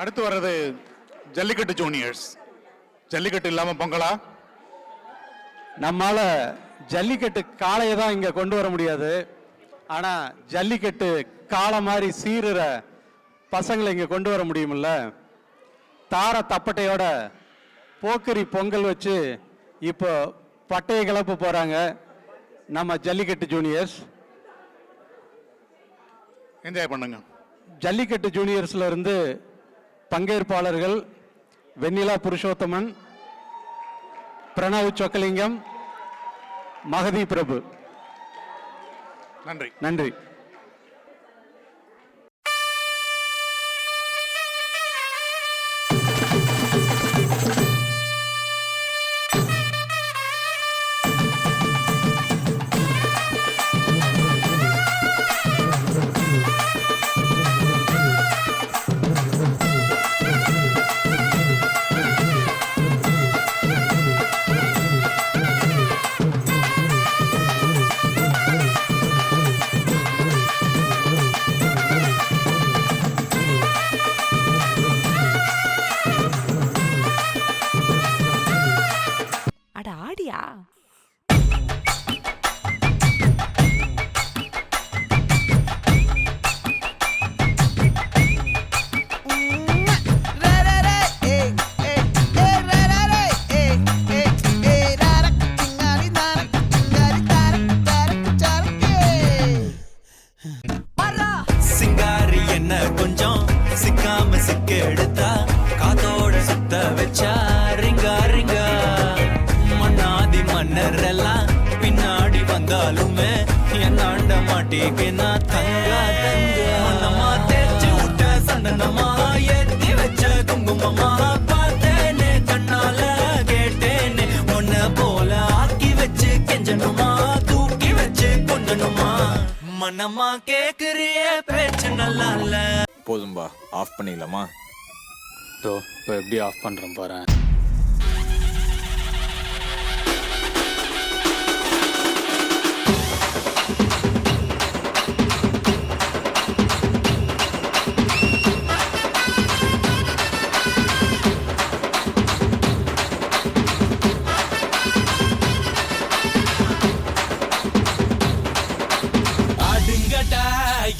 அடுத்து வர்றது ஜல்லிக்கட்டு ஜூனியர்ஸ். ஜல்லிக்கட்டு இல்லாம பொங்கலா? நம்மால ஜல்லிக்கட்டு காளையை தான் இங்க கொண்டு வர முடியாது. ஆனா ஜல்லிக்கட்டு காளை மாதிரி சீருற பசங்களை இங்க கொண்டு வர முடியுமில்ல. தார தப்பட்டையோட போக்கரி பொங்கல் வச்சு இப்போ பட்டையை கிளப்ப போறாங்க நம்ம ஜல்லிக்கட்டு ஜூனியர்ஸ். என்ஜாய் பண்ணுங்க. ஜல்லிக்கட்டு ஜூனியர்ஸ்ல இருந்து பங்கேற்பாளர்கள் வெண்ணிலா புருஷோத்தமன், பிரணவ் சொக்கலிங்கம், மகதி பிரபு. நன்றி. நன்றி. போதும்பா, ஆஃப் பண்ணிடலாமா? இப்போ எப்படி ஆஃப் பண்றேன் பாரு.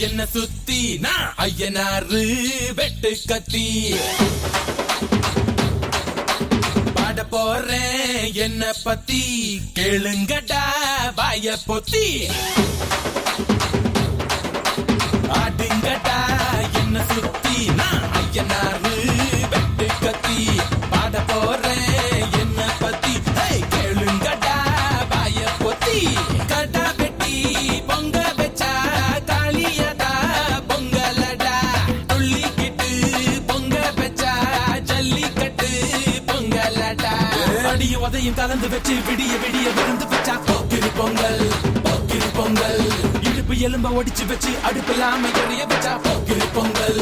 என்ன சுத்தி நான் ஐயனாரு வெட்டு கத்தி பாட போறேன் என்ன பத்தி கேளுங்கடா வாய பொத்தி. ஆடுங்கடா என்ன சுத்தி நான் ஐயனாரு வெட்டு கத்தி பாட போறேன் என்ன பத்தி கேளுங்கடா வாய பொத்தி. கடா வெட்டி பொங்க வச்சா உதையும் கலந்து வச்சு விடிய விடிய விருந்து வச்சா போக்கிரி பொங்கல் போக்கிரி பொங்கல். இடுப்பு எலும்ப ஒடிச்சு வச்சு அடுப்பில்லாம எரிய வச்சா போக்கிரி பொங்கல்